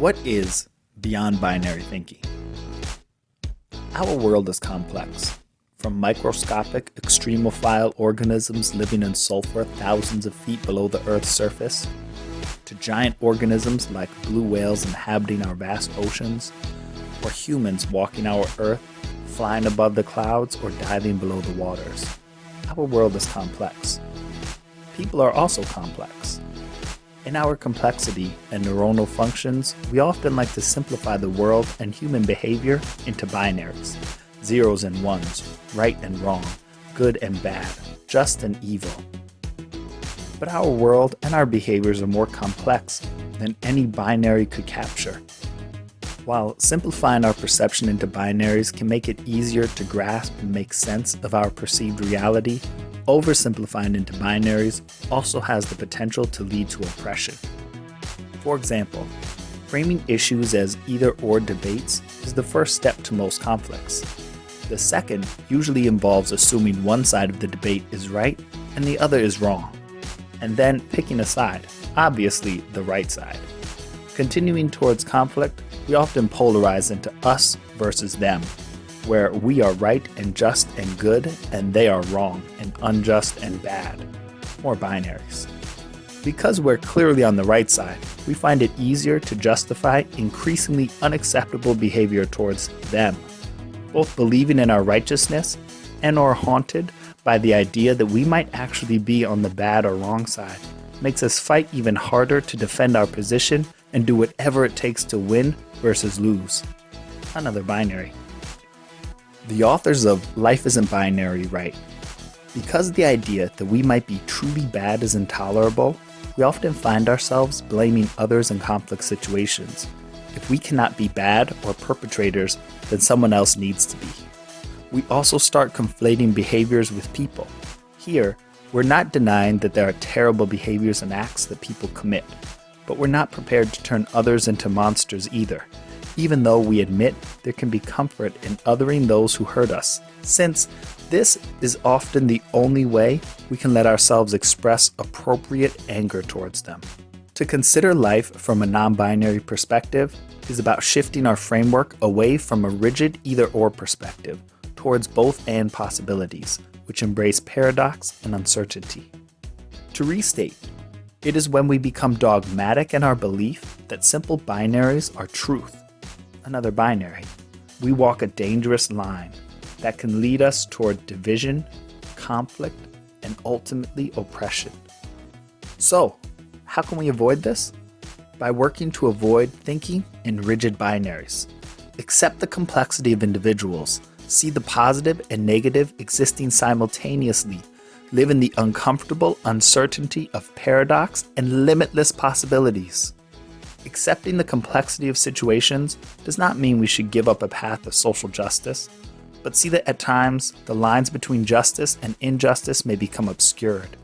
What is beyond binary thinking? Our world is complex. From microscopic, extremophile organisms living in sulfur thousands of feet below the Earth's surface, to giant organisms like blue whales inhabiting our vast oceans, or humans walking our Earth, flying above the clouds, or diving below the waters. Our world is complex. People are also complex. In our complexity and neuronal functions, we often like to simplify the world and human behavior into binaries, zeros and ones, right and wrong, good and bad, just and evil. But our world and our behaviors are more complex than any binary could capture. While simplifying our perception into binaries can make it easier to grasp and make sense of our perceived reality, oversimplifying into binaries also has the potential to lead to oppression. For example, framing issues as either-or debates is the first step to most conflicts. The second usually involves assuming one side of the debate is right and the other is wrong, and then picking a side, obviously the right side. Continuing towards conflict, we often polarize into us versus them, where we are right and just and good, and they are wrong and unjust and bad. More binaries. Because we're clearly on the right side, we find it easier to justify increasingly unacceptable behavior towards them, both believing in our righteousness and are haunted by the idea that we might actually be on the bad or wrong side. Makes us fight even harder to defend our position and do whatever it takes to win versus lose. Another binary. The authors of Life Isn't Binary write, because the idea that we might be truly bad is intolerable, we often find ourselves blaming others in conflict situations. If we cannot be bad or perpetrators, then someone else needs to be. We also start conflating behaviors with people. Here, we're not denying that there are terrible behaviors and acts that people commit, but we're not prepared to turn others into monsters either, even though we admit there can be comfort in othering those who hurt us, since this is often the only way we can let ourselves express appropriate anger towards them. To consider life from a non-binary perspective is about shifting our framework away from a rigid either-or perspective towards both and possibilities, which embrace paradox and uncertainty. To restate, it is when we become dogmatic in our belief that simple binaries are truth. Another binary. We walk a dangerous line that can lead us toward division, conflict, and ultimately oppression. So, how can we avoid this? By working to avoid thinking in rigid binaries. Accept the complexity of individuals. See the positive and negative existing simultaneously. Live in the uncomfortable uncertainty of paradox and limitless possibilities. Accepting the complexity of situations does not mean we should give up a path of social justice, but see that at times the lines between justice and injustice may become obscured.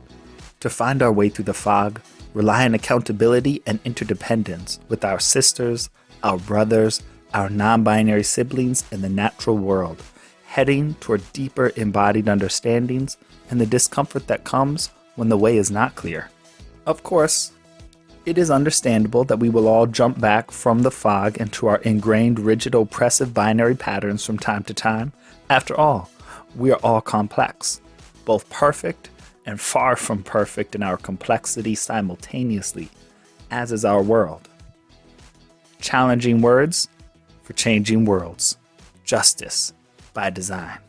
To find our way through the fog, rely on accountability and interdependence with our sisters, our brothers, our non-binary siblings in the natural world, heading toward deeper embodied understandings and the discomfort that comes when the way is not clear. Of course, it is understandable that we will all jump back from the fog into our ingrained, rigid, oppressive binary patterns from time to time. After all, we are all complex, both perfect and far from perfect in our complexity simultaneously, as is our world. Challenging words for changing worlds. Justice by design.